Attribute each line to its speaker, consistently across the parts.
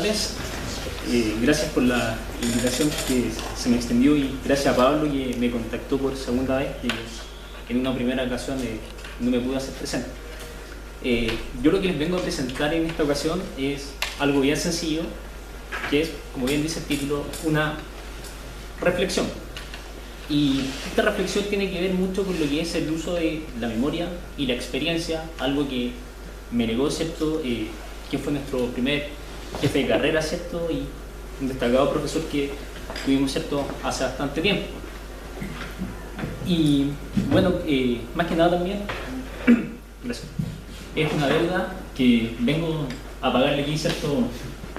Speaker 1: tardes. Gracias por la invitación que se me extendió y gracias a Pablo que me contactó por segunda vez, que en una primera ocasión no me pude hacer presente. Yo lo que les vengo a presentar en esta ocasión es algo bien sencillo, que es, como bien dice el título, una reflexión. Y esta reflexión tiene que ver mucho con lo que es el uso de la memoria y la experiencia, algo que me negó, ¿cierto?, que fue nuestro primer jefe de carrera, ¿cierto?, y un destacado profesor que tuvimos, ¿cierto?, hace bastante tiempo. Y bueno, más que nada también, gracias, es una deuda que vengo a pagarle aquí, ¿cierto?,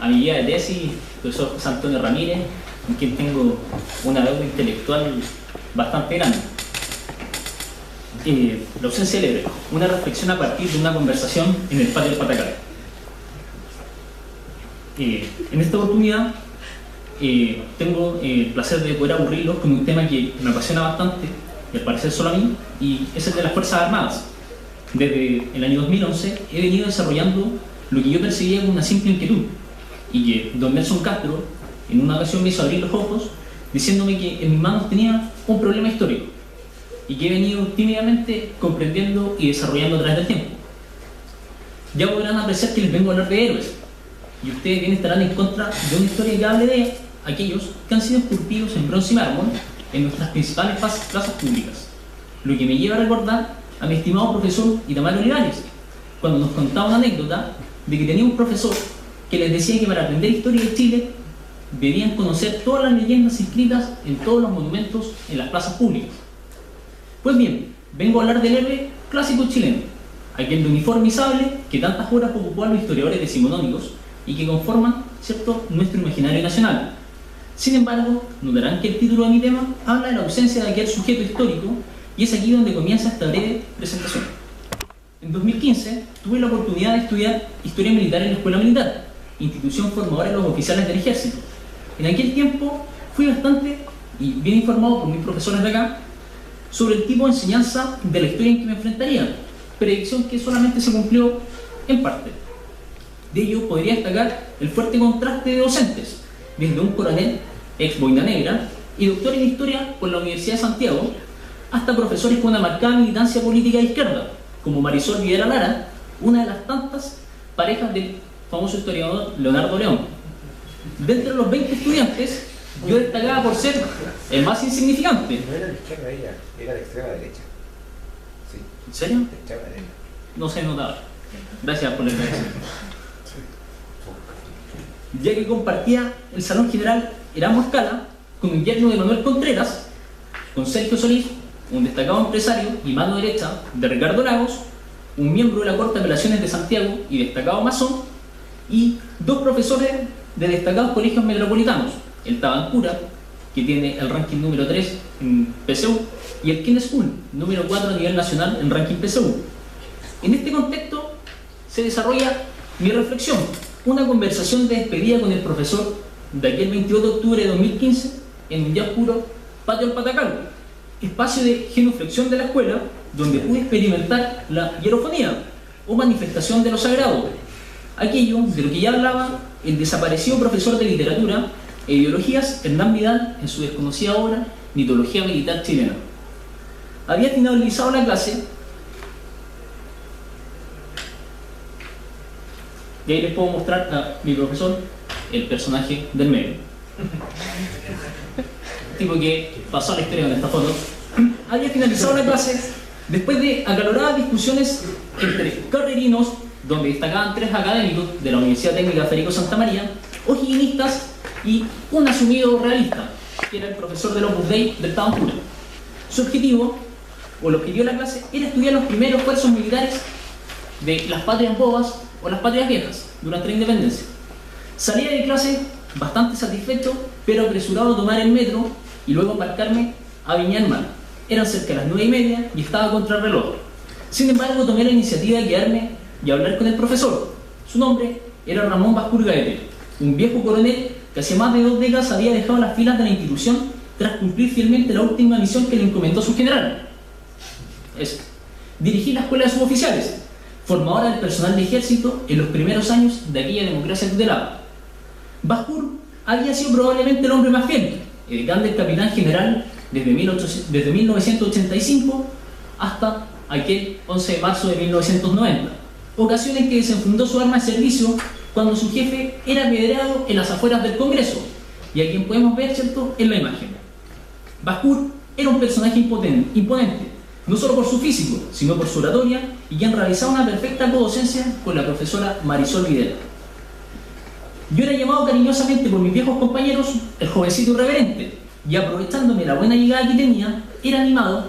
Speaker 1: a mi guía de tesis, el profesor José Antonio Ramírez, con quien tengo una deuda intelectual bastante grande. La ausencia del héroe, una reflexión a partir de una conversación en el patio del Patacal. En esta oportunidad tengo el placer de poder aburrirlos con un tema que me apasiona bastante, y al parecer solo a mí, y es el de las Fuerzas Armadas. Desde el año 2011 he venido desarrollando lo que yo percibía como una simple inquietud, y que don Nelson Castro en una ocasión me hizo abrir los ojos diciéndome que en mis manos tenía un problema histórico y que he venido tímidamente comprendiendo y desarrollando a través del tiempo. Ya podrán apreciar que les vengo a hablar de héroes, y ustedes bien estarán en contra de una historia que hable de aquellos que han sido esculpidos en bronce y mármol en nuestras principales plazas públicas, lo que me lleva a recordar a mi estimado profesor Itamar Olivares, cuando nos contaba una anécdota de que tenía un profesor que les decía que para aprender historia de Chile debían conocer todas las leyendas inscritas en todos los monumentos en las plazas públicas. Pues bien, vengo a hablar del héroe clásico chileno, aquel de uniforme y sable que tantas horas ocupó a los historiadores decimonónicos y que conforman, ¿cierto?, nuestro imaginario nacional. Sin embargo, notarán que el título de mi tema habla de la ausencia de aquel sujeto histórico, y es aquí donde comienza esta breve presentación. En 2015 tuve la oportunidad de estudiar Historia Militar en la Escuela Militar, institución formadora de los oficiales del Ejército. En aquel tiempo fui bastante y bien informado por mis profesores de acá sobre el tipo de enseñanza de la historia en que me enfrentaría, predicción que solamente se cumplió en parte. De ello podría destacar el fuerte contraste de docentes, desde un coronel ex boina negra y doctor en historia por la Universidad de Santiago, hasta profesores con una marcada militancia política de izquierda, como Marisol Videla Lara, una de las tantas parejas del famoso historiador Leonardo León. De entre los 20 estudiantes, yo destacaba por ser el más insignificante.
Speaker 2: No era la izquierda ella, era la extrema derecha. Sí.
Speaker 1: ¿En serio?
Speaker 2: La extrema derecha.
Speaker 1: No se notaba. Gracias por la aclaración. Ya que compartía el salón general Erasmo Escala con el yerno de Manuel Contreras, con Sergio Solís, un destacado empresario y mano derecha de Ricardo Lagos, un miembro de la Corte de Apelaciones de Santiago y destacado masón, y dos profesores de destacados colegios metropolitanos, el Tabancura, que tiene el ranking número 3 en PSU, y el Kenneth School, número 4 a nivel nacional en ranking PSU. En este contexto se desarrolla mi reflexión, una conversación de despedida con el profesor de aquel 22 de octubre de 2015 en un ya oscuro patio del Patacal, espacio de genuflexión de la escuela donde pude experimentar la hierofonía o manifestación de lo sagrado, aquello de lo que ya hablaba el desaparecido profesor de literatura e ideologías Hernán Vidal en su desconocida obra Mitología Militar Chilena. Había finalizado la clase y ahí les puedo mostrar a mi profesor el personaje del medio, tipo que pasó a la historia con esta foto. Había finalizado la clase después de acaloradas discusiones entre carrerinos, donde destacaban 3 académicos de la Universidad Técnica Federico Santa María, o'higginistas y un asumido realista, que era el profesor del Opus Dei del Tabancura. Su objetivo, o el objetivo de la clase, era estudiar los primeros esfuerzos militares de las patrias bobas o las patrias viejas durante la independencia. Salía de clase bastante satisfecho, pero apresurado a tomar el metro y luego embarcarme a Viña del Mar. Eran cerca de las 9:30 y estaba contra el reloj. Sin embargo, tomé la iniciativa de quedarme y hablar con el profesor. Su nombre era Ramón Bascurgaete, un viejo coronel que hace más de 2 décadas había dejado las filas de la institución tras cumplir fielmente la última misión que le encomendó su general. Dirigí la escuela de suboficiales, formadora del personal de ejército en los primeros años de aquella democracia tutelada. Bascour había sido probablemente el hombre más fiel, edecán del capitán general desde 1985 hasta aquel 11 de marzo de 1990, ocasión en que desenfundó su arma de servicio cuando su jefe era apedreado en las afueras del Congreso, y a quien podemos ver, ¿cierto?, en la imagen. Bascour era un personaje imponente, no solo por su físico, sino por su oratoria, y quien realizaba una perfecta codocencia con la profesora Marisol Videla. Yo era llamado cariñosamente por mis viejos compañeros el jovencito irreverente, y aprovechándome la buena llegada que tenía, era animado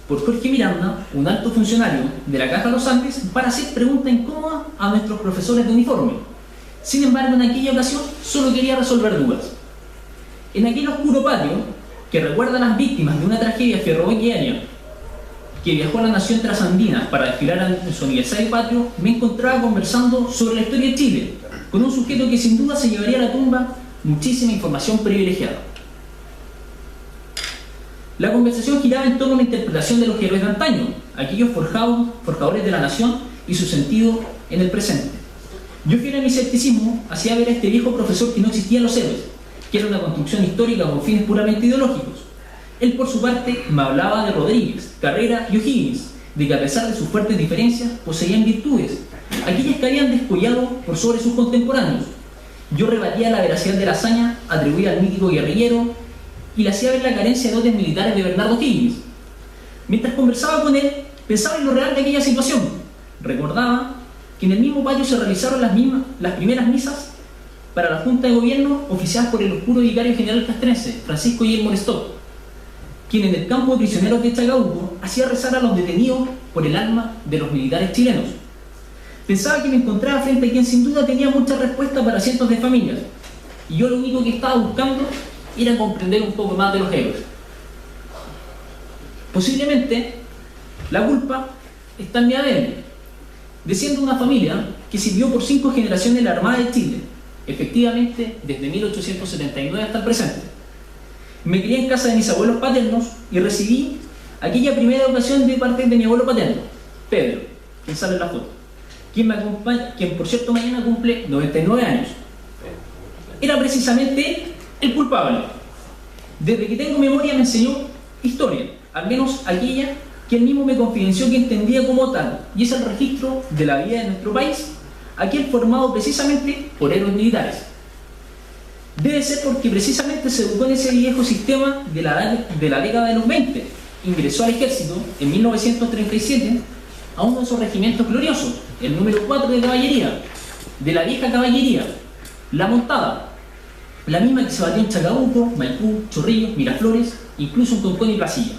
Speaker 1: por Jorge Miranda, un alto funcionario de la Caja de los Andes, para hacer preguntas incómodas a nuestros profesores de uniforme. Sin embargo, en aquella ocasión solo quería resolver dudas. En aquel oscuro patio, que recuerda a las víctimas de una tragedia ferroviaria que viajó a la nación trasandina para desfilar en su aniversario patrio, me encontraba conversando sobre la historia de Chile, con un sujeto que sin duda se llevaría a la tumba muchísima información privilegiada. La conversación giraba en torno a la interpretación de los héroes de antaño, aquellos forjadores de la nación y su sentido en el presente. Yo, fiel a mi escepticismo, hacía ver a este viejo profesor que no existían los héroes, que era una construcción histórica con fines puramente ideológicos. Él, por su parte, me hablaba de Rodríguez, Carrera y O'Higgins, de que a pesar de sus fuertes diferencias, poseían virtudes, aquellas que habían descollado por sobre sus contemporáneos. Yo rebatía la veracidad de la hazaña atribuida al mítico guerrillero y le hacía ver la carencia de dotes militares de Bernardo O'Higgins. Mientras conversaba con él, pensaba en lo real de aquella situación. Recordaba que en el mismo patio se realizaron las primeras misas para la Junta de Gobierno oficiadas por el oscuro vicario general castrense, Francisco Guillermo Stock, quien en el campo de prisioneros de Chacabuco hacía rezar a los detenidos por el alma de los militares chilenos. Pensaba que me encontraba frente a quien sin duda tenía muchas respuestas para cientos de familias, y yo lo único que estaba buscando era comprender un poco más de los héroes. Posiblemente la culpa está en mi ADN, desciendo de una familia que sirvió por 5 generaciones en la Armada de Chile, efectivamente desde 1879 hasta el presente. Me crié en casa de mis abuelos paternos y recibí aquella primera educación de parte de mi abuelo paterno, Pedro, quien sale en la foto, quien me acompaña, quien por cierto mañana cumple 99 años. Era precisamente el culpable. Desde que tengo memoria me enseñó historia, al menos aquella que él mismo me confidenció que entendía como tal, y es el registro de la vida de nuestro país, aquel formado precisamente por héroes militares. Debe ser porque precisamente se educó en ese viejo sistema de la década de los 20. Ingresó al ejército en 1937 a uno de esos regimientos gloriosos, el número 4 de caballería, de la vieja caballería, la montada, la misma que se batió en Chacabuco, Maipú, Chorrillos, Miraflores, incluso en Concón y Placilla.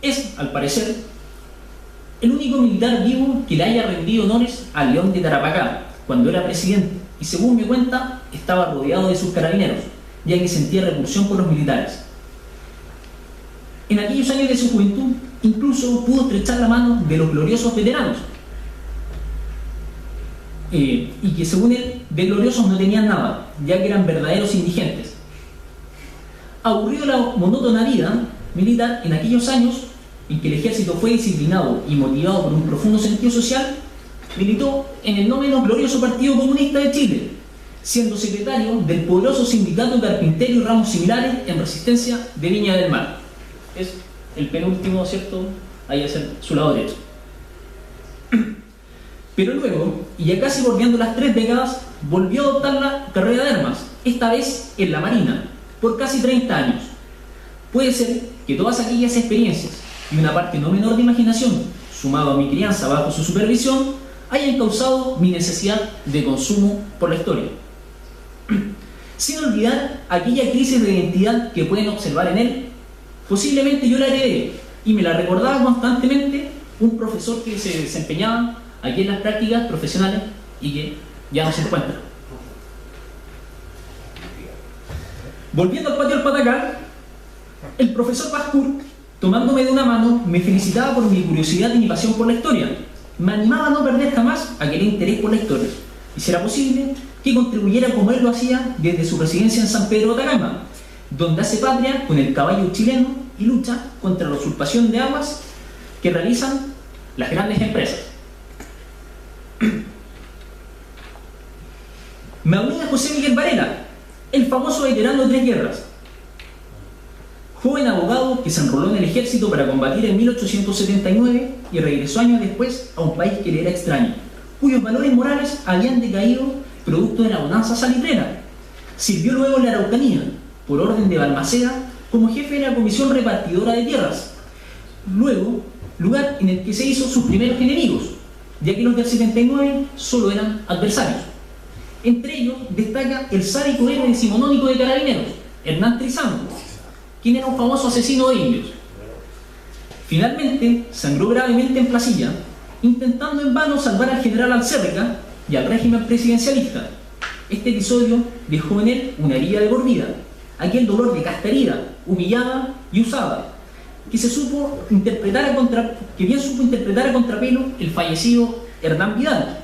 Speaker 1: Es, al parecer, el único militar vivo que le haya rendido honores al León de Tarapacá cuando era presidente, y según me cuenta, estaba rodeado de sus carabineros, ya que sentía repulsión por los militares. En aquellos años de su juventud, incluso pudo estrechar la mano de los gloriosos veteranos, y que según él, de gloriosos no tenían nada, ya que eran verdaderos indigentes. Aburrido la monótona vida militar en aquellos años en que el ejército fue disciplinado y motivado por un profundo sentido social, militó en el no menos glorioso Partido Comunista de Chile, siendo secretario del poderoso sindicato carpintero y ramos similares en Resistencia de Viña del Mar. Es el penúltimo, ¿cierto? Ahí es su lado derecho. Pero luego, y ya casi bordeando las 3 décadas, volvió a adoptar la carrera de armas, esta vez en la Marina, por casi 30 años. Puede ser que todas aquellas experiencias y una parte no menor de imaginación, sumado a mi crianza bajo su supervisión, hayan causado mi necesidad de consumo por la historia. Sin olvidar aquella crisis de identidad que pueden observar en él, posiblemente yo la heredé y me la recordaba constantemente un profesor que se desempeñaba aquí en las prácticas profesionales y que ya no se encuentra. Volviendo al patio del Patacal, el profesor Bascour, tomándome de una mano, me felicitaba por mi curiosidad y mi pasión por la historia. Me animaba a no perder jamás aquel interés por la historia, y si era posible, que contribuyera como él lo hacía desde su residencia en San Pedro de Atacama, donde hace patria con el caballo chileno y lucha contra la usurpación de aguas que realizan las grandes empresas. de José Miguel Varela, el famoso veterano de 3 guerras, joven abogado que se enroló en el ejército para combatir en 1879 y regresó años después a un país que le era extraño, cuyos valores morales habían decaído producto de la bonanza salitrera. Sirvió luego en la Araucanía, por orden de Balmaceda, como jefe de la comisión repartidora de tierras, luego lugar en el que se hizo sus primeros enemigos, ya que los del 79 solo eran adversarios. Entre ellos destaca el sádico héroe decimonónico de carabineros, Hernán Trizano, quien era un famoso asesino de indios. Finalmente, sangró gravemente en Placilla, intentando en vano salvar al general Alcérreca y al régimen presidencialista. Este episodio dejó en él una herida de por vida, aquel dolor de casta herida, humillada y usada, que bien supo interpretar a contrapelo el fallecido Hernán Vidal.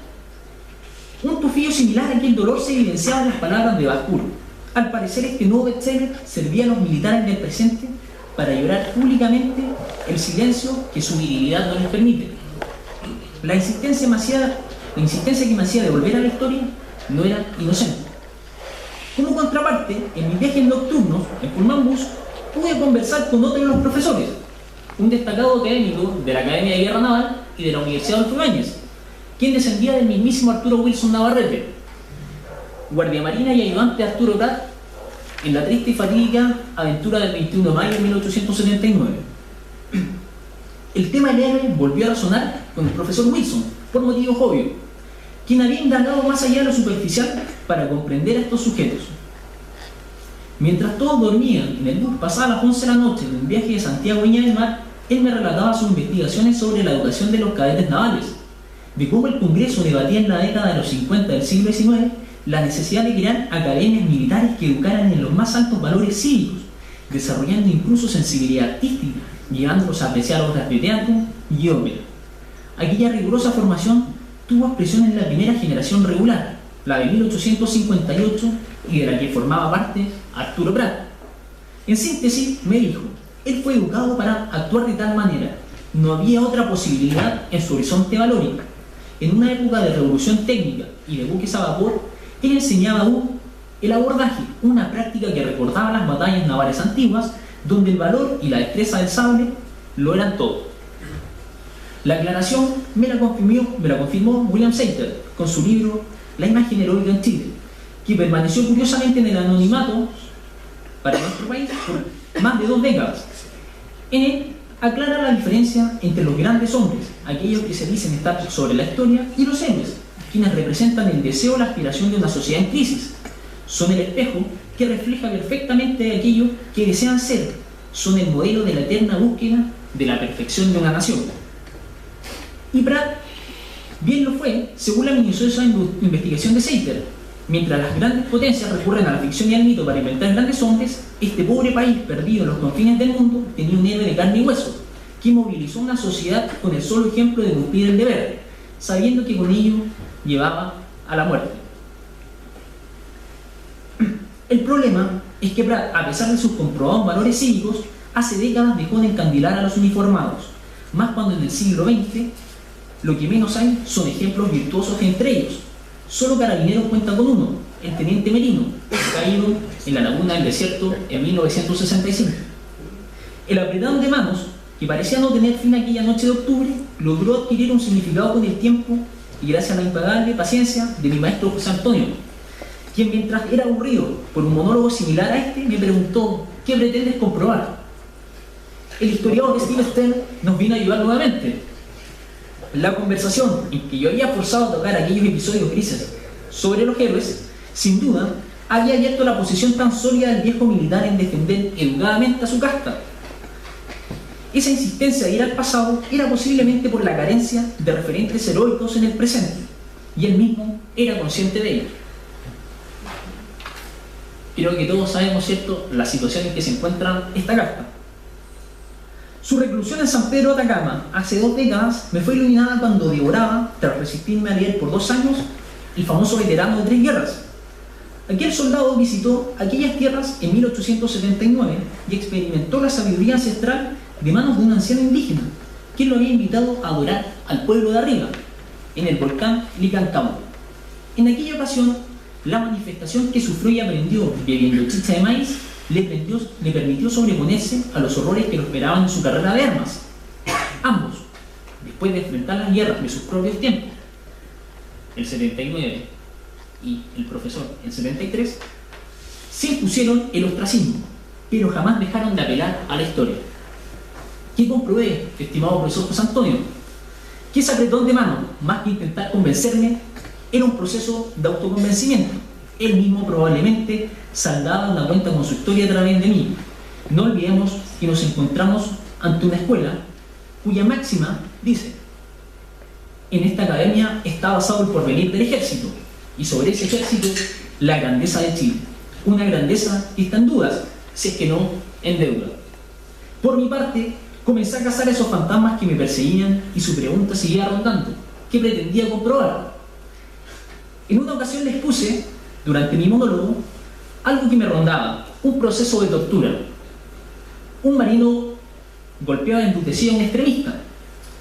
Speaker 1: Un tufillo similar a aquel dolor se evidenciaba en las palabras de Bascur. Al parecer, este nuevo bestseller servía a los militares del presente para llorar públicamente el silencio que su virilidad no les permite. La insistencia que me hacía de volver a la historia no era inocente. Como contraparte, en mis viajes nocturnos, en Pullman Bus, pude conversar con otro de los profesores, un destacado académico de la Academia de Guerra Naval y de la Universidad de Adolfo Ibáñez, quien descendía del mismísimo Arturo Wilson Navarrete, guardia marina y ayudante de Arturo Prat en la triste y fatídica aventura del 21 de mayo de 1879. El tema del héroe volvió a resonar con el profesor Wilson, por motivos obvios, quien había indagado más allá de lo superficial para comprender a estos sujetos. Mientras todos dormían en el bus pasada las 11 de la noche de un viaje de Santiago a Viña del Mar, él me relataba sus investigaciones sobre la educación de los cadetes navales, de cómo el Congreso debatía en la década de los 50 del siglo XIX la necesidad de crear academias militares que educaran en los más altos valores cívicos, desarrollando incluso sensibilidad artística, llevándolos a apreciar obras de teatro y ópera. Aquella rigurosa formación tuvo expresión en la primera generación regular, la de 1858, y de la que formaba parte Arturo Prat. En síntesis, me dijo, él fue educado para actuar de tal manera. No había otra posibilidad en su horizonte valórico. En una época de revolución técnica y de buques a vapor, él enseñaba aún el abordaje, una práctica que recordaba las batallas navales antiguas, donde el valor y la destreza del sable lo eran todo. La aclaración me la confirmó William Seiter con su libro La imagen heroica en Chile, que permaneció curiosamente en el anonimato para nuestro país por más de 2 décadas. En él aclara la diferencia entre los grandes hombres, aquellos que se dicen estar sobre la historia, y los héroes, quienes representan el deseo o la aspiración de una sociedad en crisis. Son el espejo que refleja perfectamente aquello que desean ser. Son el modelo de la eterna búsqueda de la perfección de una nación. Y Prat bien lo fue, según la minuciosa investigación de Seiter. Mientras las grandes potencias recurren a la ficción y al mito para inventar grandes hombres, este pobre país perdido en los confines del mundo tenía un héroe de carne y hueso, que movilizó una sociedad con el solo ejemplo de cumplir el deber, sabiendo que con ello llevaba a la muerte. El problema es que Prat, a pesar de sus comprobados valores cívicos, hace décadas dejó de encandilar a los uniformados, más cuando en el siglo XX lo que menos hay son ejemplos virtuosos entre ellos. Solo Carabineros cuenta con uno, el teniente Merino, caído en la laguna del desierto en 1965. El apretón de manos, que parecía no tener fin aquella noche de octubre, logró adquirir un significado con el tiempo y gracias a la impagable paciencia de mi maestro José Antonio, quien mientras era aburrido por un monólogo similar a este, me preguntó: ¿qué pretendes comprobar? El historiador Steve Stern nos vino a ayudar nuevamente. La conversación en que yo había forzado a tocar aquellos episodios grises sobre los héroes, sin duda, había abierto la posición tan sólida del viejo militar en defender educadamente a su casta. Esa insistencia de ir al pasado era posiblemente por la carencia de referentes heroicos en el presente, y él mismo era consciente de ello. Creo que todos sabemos, ¿cierto?, la situación en que se encuentra esta carta. Su reclusión en San Pedro de Atacama hace 2 décadas me fue iluminada cuando devoraba, tras resistirme a leer por 2 años, el famoso veterano de 3 guerras. Aquel soldado visitó aquellas tierras en 1879 y experimentó la sabiduría ancestral de manos de un anciano indígena, quien lo había invitado a adorar al pueblo de arriba, en el volcán Licancamo. En aquella ocasión, La manifestación que sufrió y aprendió bebiendo chicha de maíz le permitió sobreponerse a los horrores que lo esperaban en su carrera de armas. Ambos, después de enfrentar las guerras de sus propios tiempos, el 79 y el profesor, el 73, se impusieron el ostracismo, pero jamás dejaron de apelar a la historia. ¿Qué comprobé, estimado profesor José Antonio? Que ese apretón de mano, más que intentar convencerme, era un proceso de autoconvencimiento. Él mismo probablemente saldaba una cuenta con su historia a través de mí. No olvidemos que nos encontramos ante una escuela cuya máxima dice: en esta academia está basado el porvenir del ejército, y sobre ese ejército la grandeza de Chile. Una grandeza que está en dudas, si es que no en deuda. Por mi parte, comencé a cazar esos fantasmas que me perseguían y su pregunta seguía rondando: ¿qué pretendía comprobar? En una ocasión les puse, durante mi monólogo, algo que me rondaba: un proceso de tortura. Un marino golpeaba embrutecido a un extremista,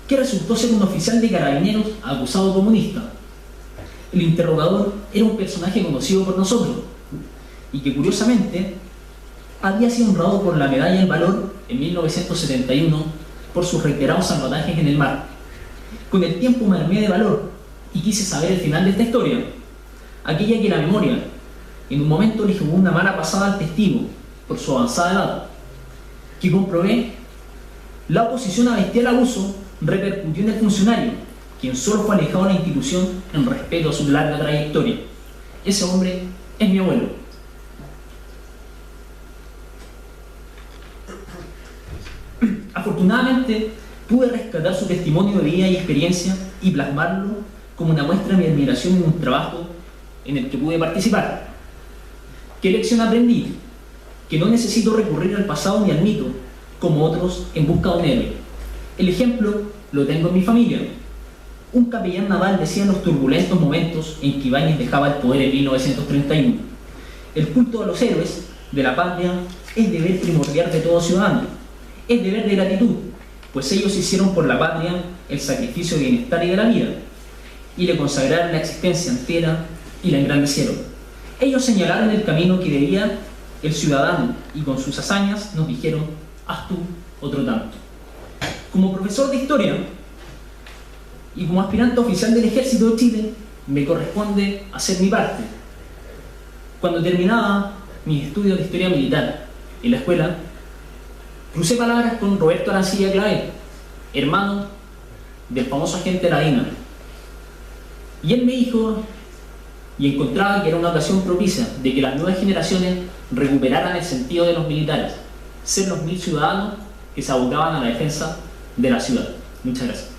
Speaker 1: que resultó ser un oficial de carabineros acusado de comunista. El interrogador era un personaje conocido por nosotros, y que curiosamente había sido honrado por la Medalla del Valor en 1971 por sus reiterados salvatajes en el mar. Con el tiempo me armé de valor y quise saber el final de esta historia, aquella que la memoria en un momento le jugó una mala pasada al testigo por su avanzada edad. Que comprobé, la oposición a bestial abuso repercutió en el funcionario, quien solo fue alejado de la institución en respeto a su larga trayectoria. Ese hombre es mi abuelo. Afortunadamente, pude rescatar su testimonio de vida y experiencia y plasmarlo como una muestra de mi admiración en un trabajo en el que pude participar. ¿Qué lección aprendí? Que no necesito recurrir al pasado ni al mito, como otros en busca de un héroe. El ejemplo lo tengo en mi familia. Un capellán naval decía en los turbulentos momentos en que Ibáñez dejaba el poder en 1931: el culto a los héroes de la patria es deber primordial de todo ciudadano, es deber de gratitud, pues ellos hicieron por la patria el sacrificio de bienestar y de la vida, y le consagraron la existencia entera y la engrandecieron. Ellos señalaron el camino que debía el ciudadano y con sus hazañas nos dijeron: haz tú otro tanto. Como profesor de historia y como aspirante oficial del Ejército de Chile, me corresponde hacer mi parte. Cuando terminaba mis estudios de historia militar en la escuela, crucé palabras con Roberto Arancilla Clavel, hermano del famoso agente de la DINA. Y él me dijo, y encontraba que era una ocasión propicia de que las nuevas generaciones recuperaran el sentido de los militares, ser los 1000 ciudadanos que se abocaban a la defensa de la ciudad. Muchas gracias.